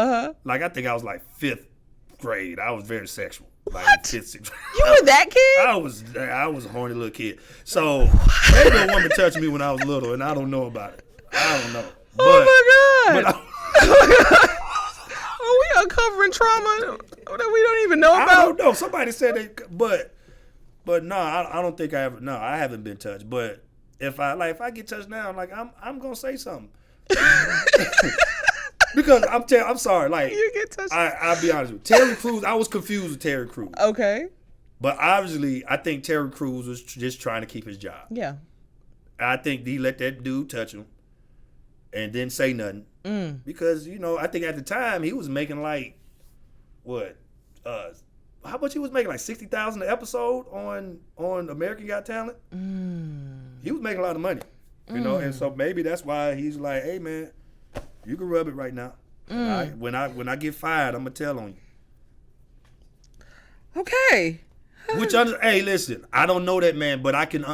Like I think I was like 5th grade. I was very sexual. Like what? 5th, 6th grade. You were that kid? I was a horny little kid. So maybe a woman touched me when I was little, and I don't know about it. I don't know. Oh my God. Are we uncovering trauma that we don't even know about? I don't know. Somebody said they, but no, I don't think I haven't been touched. But if I get touched now, like I'm gonna say something. Because I'm sorry, like you get touched. I'll be honest with you. Terry Crews, I was confused with Terry Crews. Okay. But obviously, I think Terry Crews was just trying to keep his job. Yeah. I think he let that dude touch him and didn't say nothing. Because, you know, I think at the time he was making like, what? How much he was making? Like $60,000 an episode on American Got Talent? He was making a lot of money. You know, and so maybe that's why he's like, hey, man, you can rub it right now. When I get fired, I'm going to tell on you. Okay. Hey, listen, I don't know that man, but I can.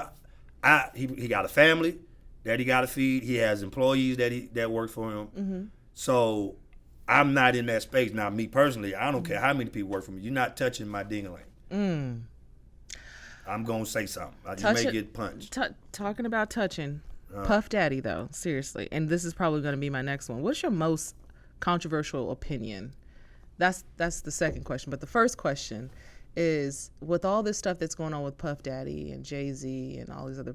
He got a family that he got to feed. He has employees that work for him. So I'm not in that space now. Me personally, I don't care how many people work for me. You're not touching my ding-a-ling. I'm gonna say something. I just may get punched. Talking about touching, Puff Daddy though, seriously, and this is probably gonna be my next one. What's your most controversial opinion? That's the second question, but the first question is, with all this stuff that's going on with Puff Daddy and Jay-Z and all these other,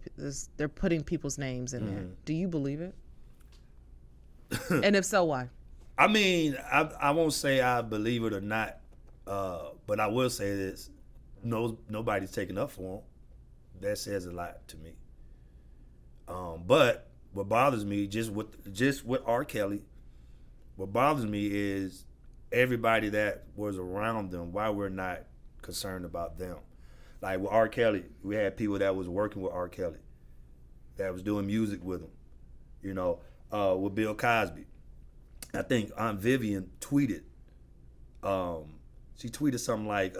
they're putting people's names in there. Do you believe it? And if so, why? I mean, I won't say I believe it or not, but I will say this: nobody's taking up for him. That says a lot to me. But what bothers me, just with R. Kelly, what bothers me is everybody that was around them. Why we're not concerned about them? Like with R. Kelly, we had people that was working with R. Kelly that was doing music with him. You know, with Bill Cosby. I think Aunt Vivian tweeted. She tweeted something like,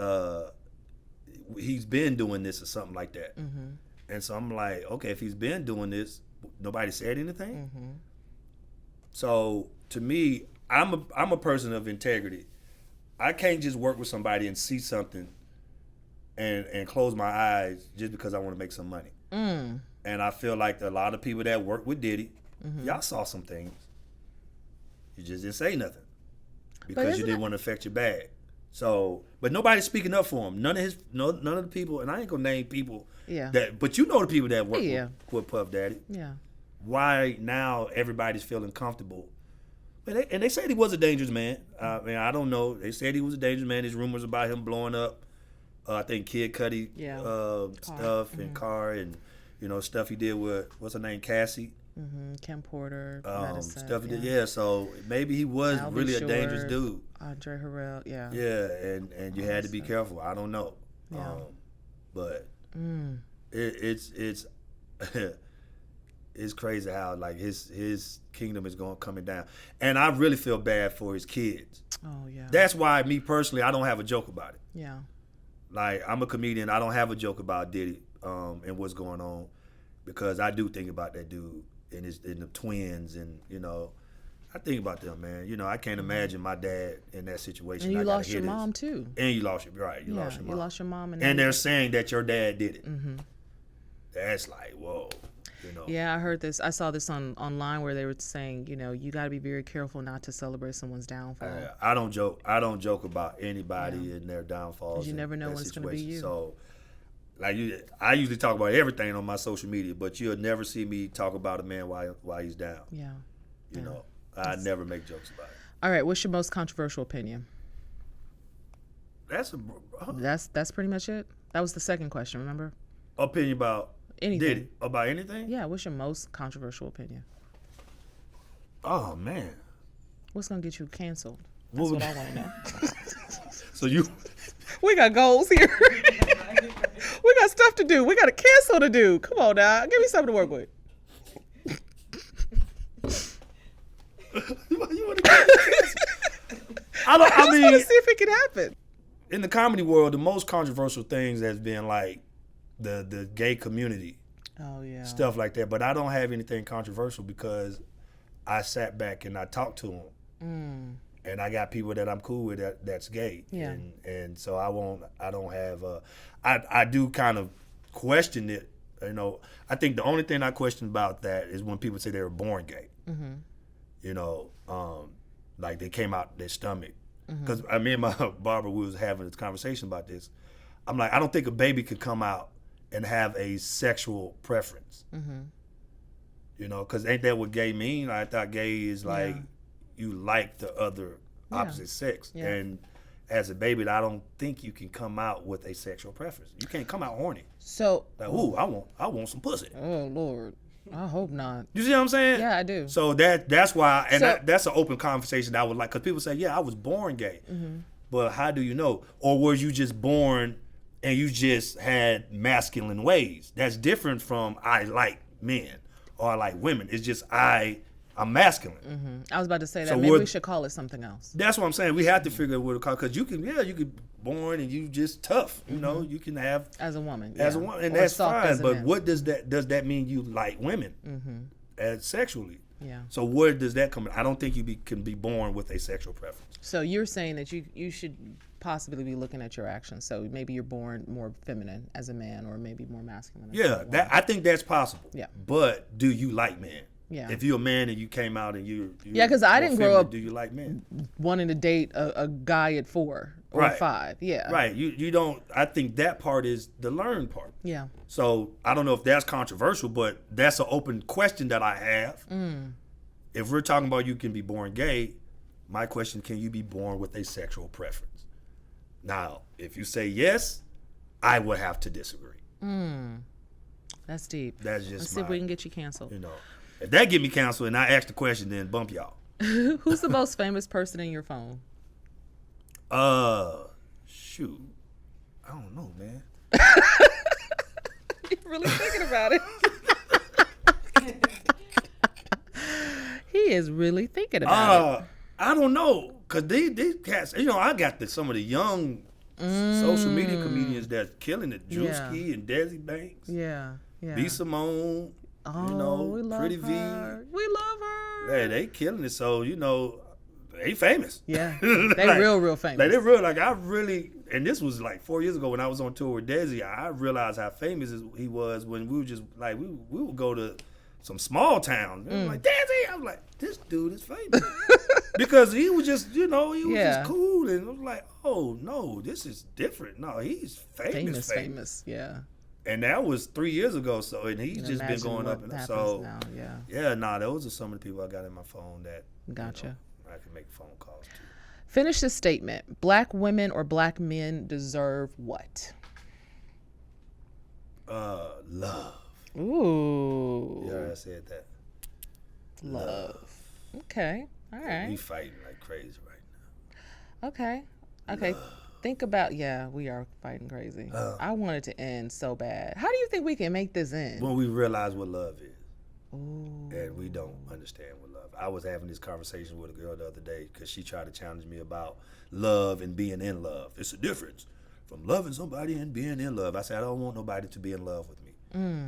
he's been doing this or something like that. Mm-hmm. And so I'm like, okay, if he's been doing this, nobody said anything? Mm-hmm. So to me, I'm a person of integrity. I can't just work with somebody and see something and close my eyes just because I want to make some money. Mm. And I feel like a lot of people that work with Diddy, mm-hmm. y'all saw some things. You just didn't say nothing because you didn't want to affect your bag. So, but nobody's speaking up for him. None of the people, and I ain't gonna name people. Yeah. But you know the people that work with Puff Daddy. Yeah. Why now everybody's feeling comfortable? And they said he was a dangerous man. I mean, I don't know. They said he was a dangerous man. There's rumors about him blowing up. I think Kid Cudi stuff mm-hmm. and car and stuff he did with what's her name, Cassie. Mm-hmm. Kim Porter, stuff he did. Yeah, so maybe he was really a dangerous dude. Andre Harrell, yeah. Yeah, and you had to be careful. I don't know. Yeah. But it's it's crazy how like his kingdom is coming down, and I really feel bad for his kids. Oh yeah. That's why me personally, I don't have a joke about it. Yeah. Like I'm a comedian, I don't have a joke about Diddy and what's going on, because I do think about that dude and the twins, and I think about them, man. I can't imagine my dad in that situation. And you lost your mom too. And you lost your lost your mom. You lost your mom, and they're saying that your dad did it. Mm-hmm. That's like whoa. Yeah, I heard this. I saw this online where they were saying, you got to be very careful not to celebrate someone's downfall. I don't joke. I don't joke about anybody and their downfalls. You never know when it's going to be you. So, like I usually talk about everything on my social media, but you'll never see me talk about a man while he's down. Yeah. I never make jokes about it. All right. What's your most controversial opinion? That's pretty much it. That was the second question. Remember? Opinion about. Anything. Did it? About anything? Yeah, what's your most controversial opinion? Oh, man. What's going to get you canceled? That's what I want to know. So you... We got goals here. We got stuff to do. We got a cancel to do. Come on now. Give me something to work with. You want to get canceled? I just want to see if it can happen. In the comedy world, the most controversial things has been like the gay community, stuff like that. But I don't have anything controversial because I sat back and I talked to them, and I got people that I'm cool with that's gay, and so I don't have I do kind of question it. I think the only thing I question about that is when people say they were born gay. Mm-hmm. Like they came out their stomach. Because me and my barber, we was having this conversation about this. I'm like, I don't think a baby could come out and have a sexual preference. Mm-hmm. Because ain't that what gay mean? I thought gay is like you like the other opposite sex. Yeah. And as a baby, I don't think you can come out with a sexual preference. You can't come out horny. So, like, I want some pussy. Oh Lord, I hope not. You see what I'm saying? Yeah, I do. So that's why, and that's an open conversation that I would like, because people say, yeah, I was born gay, but how do you know? Or were you just born and you just had masculine ways? That's different from I like men or I like women. It's just I'm masculine. Mm-hmm. I was about to say that. So maybe we should call it something else. That's what I'm saying. We have to figure out what to call it, because you could born and you just tough. You can have as a woman, and that's fine. But what does that mean? You like women as sexually? Yeah. So where does that come in? I don't think you can be born with a sexual preference. So you're saying that you should possibly be looking at your actions. So maybe you're born more feminine as a man, or maybe more masculine. I think that's possible. Yeah. But do you like men? Yeah. If you're a man and you came out and you because I didn't grow up. Do you like men? Wanting to date a guy at 4 or 5. Yeah. Right. You don't. I think that part is the learned part. Yeah. So I don't know if that's controversial, but that's an open question that I have. If we're talking about you can be born gay, my question: can you be born with a sexual preference? Now, if you say yes, I would have to disagree. That's deep. That's just. Let's see if we can get you canceled. If that get me canceled and I ask the question, then bump y'all. Who's the most famous person in your phone? Shoot. I don't know, man. You're really thinking about it. He is really thinking about it. I don't know, cause these cats, I got some of the young social media comedians that's killing it. Drewski and Desi Banks. Yeah. B.Simone. We love Pretty her. We love her. Yeah, they killing it. So they famous. Yeah, they real famous. Like they real. Like I really, and this was like 4 years ago when I was on tour with Desi. I realized how famous he was when we were just like we would go to some small town. And like Desi, I was like, this dude is famous because he was just he was just cool, and I was like, oh no, this is different. No, he's famous. Yeah. And that was 3 years ago. So and he's just been going up, and so now, those are some of the people I got in my phone that gotcha. I can make phone calls to. Finish this statement. Black women or black men deserve what? Love. Ooh. Yeah, I said that. Love. Okay. All right. We fighting like crazy right now. Okay. Love. Think about, we are fighting crazy. I want it to end so bad. How do you think we can make this end? When we realize what love is. Ooh. And we don't understand what love. I was having this conversation with a girl the other day because she tried to challenge me about love and being in love. It's a difference from loving somebody and being in love. I said, I don't want nobody to be in love with me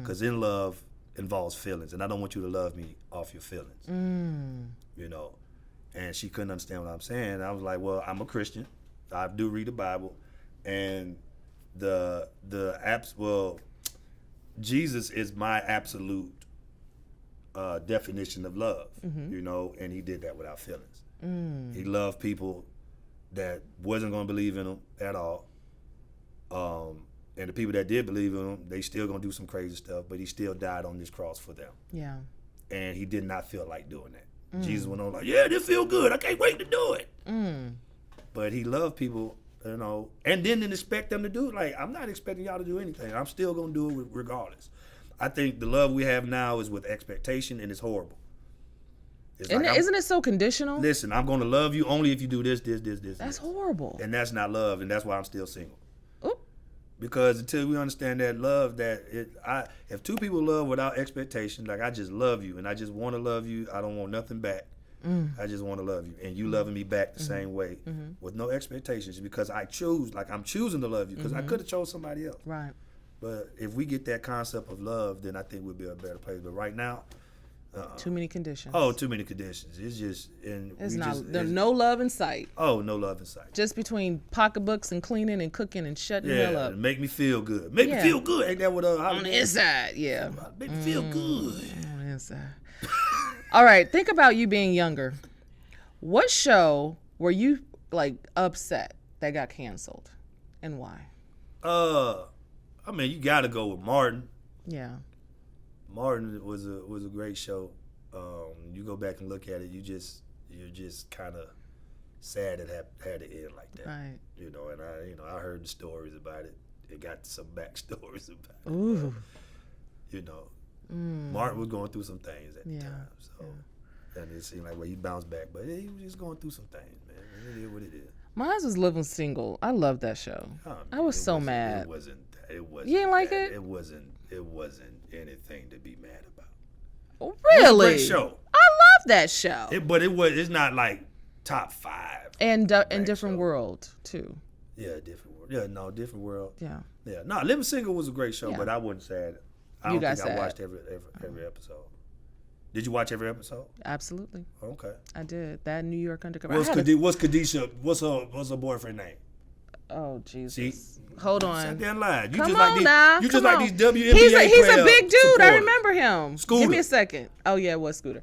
because in love involves feelings, and I don't want you to love me off your feelings. And she couldn't understand what I'm saying. I was like, well, I'm a Christian. I do read the Bible, and Jesus is my absolute definition of love, and he did that without feelings. He loved people that wasn't going to believe in him at all, and the people that did believe in him, they still going to do some crazy stuff, but he still died on this cross for them. Yeah. And he did not feel like doing that. Jesus went on like, yeah, this feel good. I can't wait to do it. But he loved people, and then didn't expect them to do it. Like, I'm not expecting y'all to do anything. I'm still going to do it regardless. I think the love we have now is with expectation, and it's horrible. Isn't it so conditional? Listen, I'm going to love you only if you do this. That's horrible. And that's not love, and that's why I'm still single. Oop. Because until we understand that love, if two people love without expectation, like I just love you, and I just want to love you, I don't want nothing back. I just want to love you, and you loving me back the same way with no expectations, because I'm choosing to love you, because I could have chose somebody else. Right. But if we get that concept of love, then I think we'll be a better place. But right now, too many conditions. Oh, too many conditions. It's just there's no love in sight. Oh, no love in sight. Just between pocketbooks and cleaning and cooking and shutting the hell up. Make me feel good. Make me feel good. Ain't that what on the inside? Yeah. Make me feel good on the inside. All right, think about you being younger. What show were you upset that got canceled, and why? You got to go with Martin. Yeah. Martin was a great show. You go back and look at it, you're just kind of sad it had to end like that. Right. And I heard the stories about it. It got some backstories about it. Ooh. Martin was going through some things at the time, so and it seemed like he bounced back, but he was just going through some things, man. It is what it is. Mine was Living Single. I love that show. I was so mad. It wasn't. You didn't like it? It wasn't anything to be mad about. Oh, really? It was a great show. I love that show. It's not like top 5. And Different World too. Yeah, Different World. Yeah, no, Different World. Yeah. Yeah. No, Living Single was a great show, but I wasn't sad. I don't think I watched every episode. Did you watch every episode? Absolutely. Okay. I did. That New York Undercover. What's Khadijah? What's her boyfriend name? Oh, Jesus. See? Hold on. Sat there and lied. Come on now. You just like these WNBA He's a big dude. supporters. I remember him. Scooter. Give me a second. Oh yeah, it was Scooter.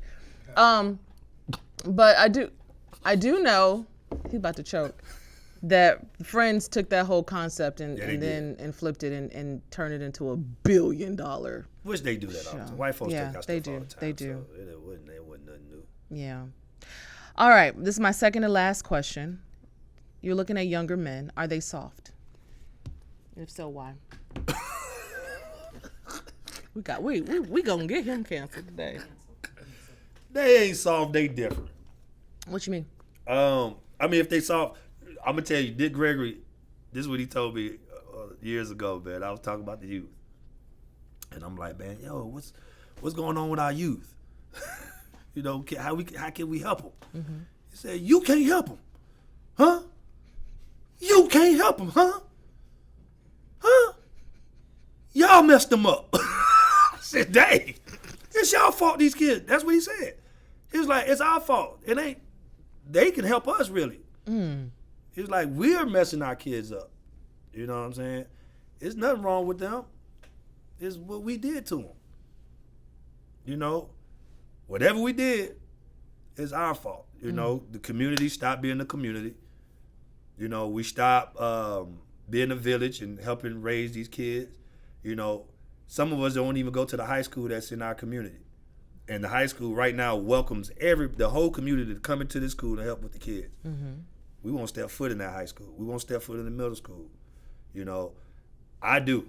But I do know he's about to choke. That Friends took that whole concept and flipped it and turned it into $1 billion. Which they do that all the time. White folks take out stuff all the time. They do. So it wasn't nothing new. Yeah. All right. This is my second and last question. You're looking at younger men. Are they soft? If so, why? we gonna get him canceled today. They ain't soft. They different. What you mean? If they soft, I'm gonna tell you, Dick Gregory. This is what he told me years ago, man. I was talking about the youth, and I'm like, man, yo, what's going on with our youth? You know, how can we help them? Mm-hmm. He said, you can't help them, huh? You can't help them, huh? Huh? Y'all messed them up. I said, dang, it's y'all fault, these kids. That's what he said. He was like, it's our fault. It ain't, they can help us, really. He was like, we're messing our kids up. You know what I'm saying? There's nothing wrong with them. It's what we did to them. You know, whatever we did is our fault. You know, the community stopped being the community. You know, we stopped being a village and helping raise these kids. You know, some of us don't even go to the high school that's in our community. And the high school right now welcomes the whole community to come into this school to help with the kids. Mm-hmm. We won't step foot in that high school. We won't step foot in the middle school. You know, I do.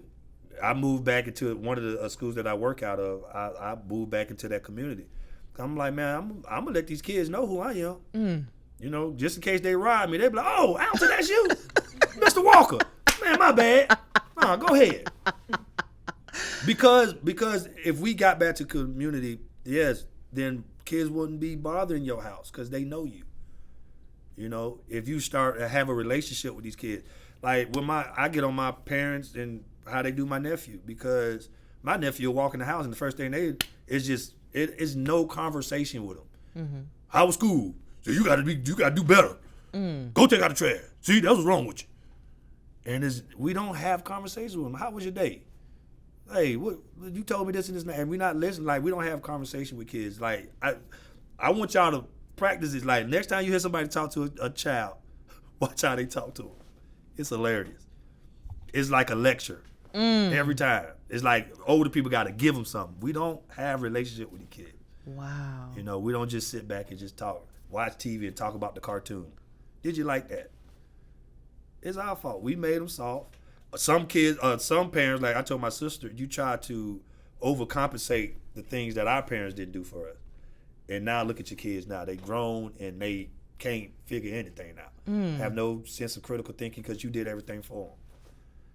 I moved back into one of the schools that I work out of. I moved back into that community. I'm like, man, I'm going to let these kids know who I am. You know, just in case they rob me, they be like, oh, Alton, that's you? Mr. Walker. Man, my bad. No, go ahead. Because if we got back to community, yes, then kids wouldn't be bothering your house because they know you. You know, if you start to have a relationship with these kids, like I get on my parents and how they do my nephew, because my nephew will walk in the house and the first thing it's no conversation with him. Mm-hmm. How was school? So you gotta do better. Go take out the trash. See, that's what's wrong with you. And we don't have conversations with them. How was your day? Hey, what you told me this and this and we not listening. Like, we don't have conversation with kids. Like, I want y'all to practice this. Like, next time you hear somebody talk to a child, watch how they talk to them. It's hilarious. It's like a lecture every time. It's like older people got to give them something. We don't have relationship with the kids. Wow. You know, we don't just sit back and just talk, watch TV and talk about the cartoon. Did you like that? It's our fault. We made them soft. Some kids, some parents, like I told my sister, you try to overcompensate the things that our parents didn't do for us. And now look at your kids now. They grown and they can't figure anything out. Have no sense of critical thinking because you did everything for them.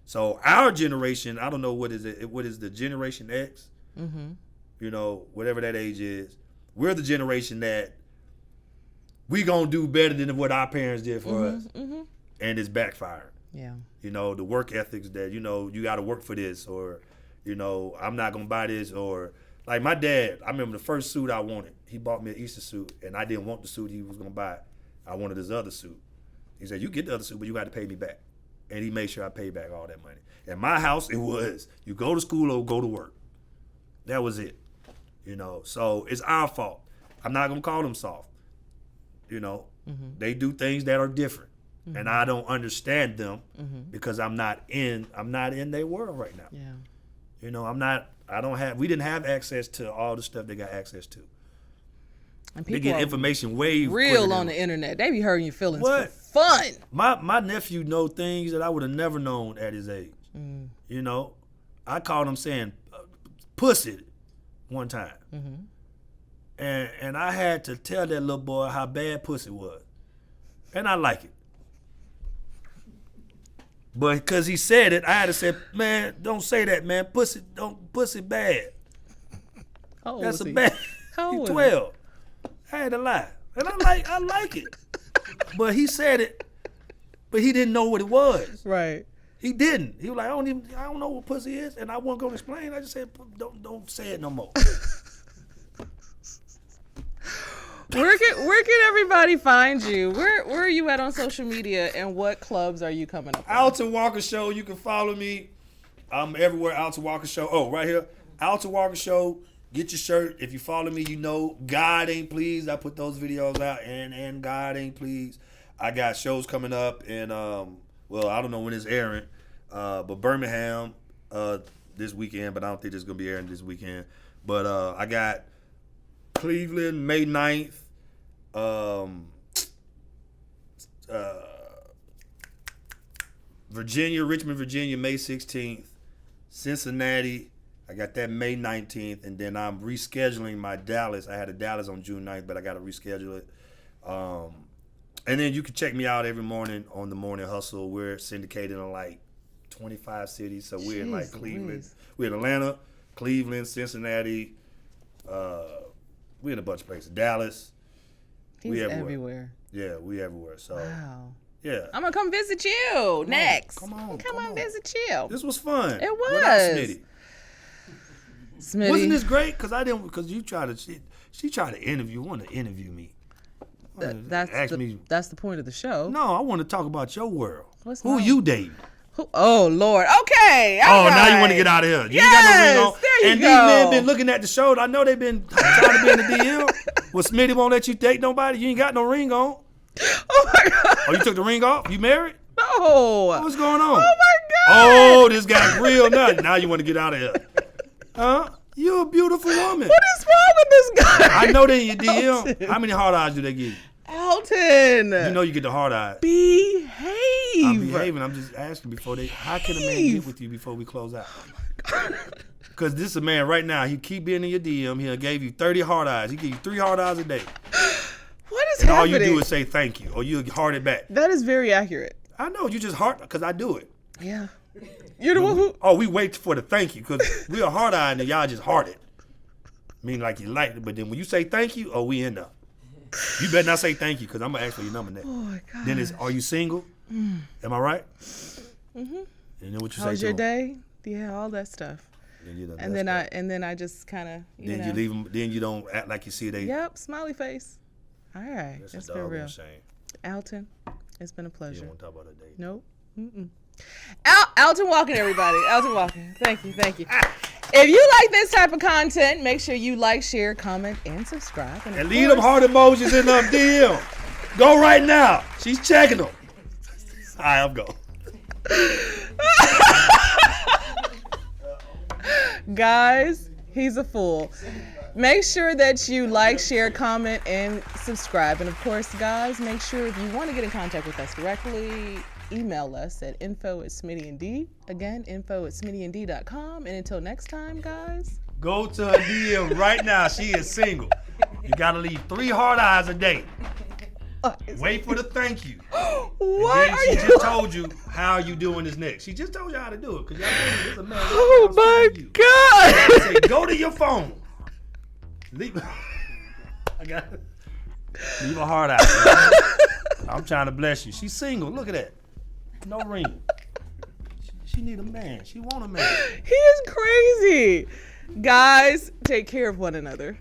So our generation, I don't know what is the Generation X? Mm-hmm. You know, whatever that age is. We're the generation that we gonna do better than what our parents did for us. Mm-hmm. And it's backfiring. Yeah. You know, the work ethics that, you know, you got to work for this, or, you know, I'm not going to buy this, or like my dad, I remember the first suit I wanted, he bought me an Easter suit and I didn't want the suit he was going to buy. I wanted his other suit. He said, you get the other suit, but you got to pay me back. And he made sure I paid back all that money. In my house, it was, you go to school or go to work. That was it. You know, so it's our fault. I'm not going to call them soft. You know, they do things that are different. And I don't understand them because I'm not in their world right now. Yeah. You know, we didn't have access to all the stuff they got access to. And they get information way real on the internet. They be hurting your feelings for fun. My nephew know things that I would have never known at his age. You know, I called him saying pussy one time. And I had to tell that little boy how bad pussy was. And I like it. But because he said it, I had to say, man, don't say that, man. Pussy bad. How old That's was he? bad. How old He's 12. I had to lie. And I like it. But he said it, but he didn't know what it was. Right. He didn't. He was like, I don't know what pussy is, and I wasn't gonna explain. I just said, don't say it no more. Where can everybody find you? Where are you at on social media, and what clubs are you coming up on? Alton Walker Show. You can follow me. I'm everywhere. Alton Walker Show. Oh, right here. Alton Walker Show. Get your shirt. If you follow me, you know God ain't pleased. I put those videos out, and God ain't pleased. I got shows coming up, and well, I don't know when it's airing, but Birmingham this weekend. But I don't think it's gonna be airing this weekend. But I got Cleveland, May 9th. Richmond, Virginia, May 16th. Cincinnati, I got that May 19th. And then I'm rescheduling my Dallas. I had a Dallas on June 9th, but I got to reschedule it. And then you can check me out every morning on the Morning Hustle. We're syndicated in like 25 cities. So we're in like Cleveland. We're in Atlanta, Cleveland, Cincinnati, We in a bunch of places. Dallas. He's we everywhere. Yeah, we everywhere. So Wow. yeah. I'm gonna come visit you next. Come on. Come on, visit you. This was fun. It was. Without Smitty. Smitty. Wasn't this great? Because you tried to, she tried to want to interview me. That's the point of the show. No, I want to talk about your world. What's Who mine? you dating? Oh Lord. Okay. Oh, now you want to get out of here. You ain't got no ring on. There you and go. these men been looking at the show. I know they've been trying to be in the DM. Well, Smitty won't let you date nobody. You ain't got no ring on. Oh my God. Oh, you took the ring off? You married? No. What's going on? Oh my God. Oh, this guy's real now. Now you want to get out of here. Huh? You're a beautiful woman. What is wrong with this guy? I know they in your DM. Alton. How many hard eyes do they give you? Alton. You know you get the hard eye. Behave. I'm behaving. I'm just asking how can a man get with you before we close out? Because this is a man right now. He keep being in your DM. He gave you 30 hard eyes. He give you 3 hard eyes a day. What is and happening? all you do is say thank you, or you heart it back. That is very accurate. I know you just heart because I do it. Yeah. You're the one who. Oh, we wait for the thank you because we are hard eyed and y'all just heart it. Mean like you like it, but then when you say thank you, we end up. You better not say thank you because I'm gonna ask for your number next. Oh my God. Then it's, are you single? Am I right? Mm-hmm. And then what you How's say your to him? day? Yeah, all that stuff. Then And then I just kind of you leave them. Then you don't act like you see they. Yep, smiley face. All right, That's it's a been doggone real. shame. Alton, it's been a You pleasure. don't want to talk about a date. Nope. Mm-mm. Alton Walking, everybody. Alton Walking. Thank you. If you like this type of content, make sure you like, share, comment, and subscribe. And leave them heart emojis in them DM. Go right now. She's checking them. All right, I'm going. Guys, he's a fool. Make sure that you like, share, comment, and subscribe. And of course, guys, make sure if you want to get in contact with us directly, email us at info@SmittyandDee. Again, info@SmittyandDee.com. And until next time, guys. Go to her DM right now. She is single. You got to leave 3 hard eyes a day. Wait for the thank you. What and are she you? just told you how you doing this next. She just told you how to do it because y'all know this is a man. Oh my God. Say, go to your phone. Leave. I got it. Leave a heart out. I'm trying to bless you. She's single. Look at that. No ring. She need a man. She want a man. He is crazy. Guys, take care of one another.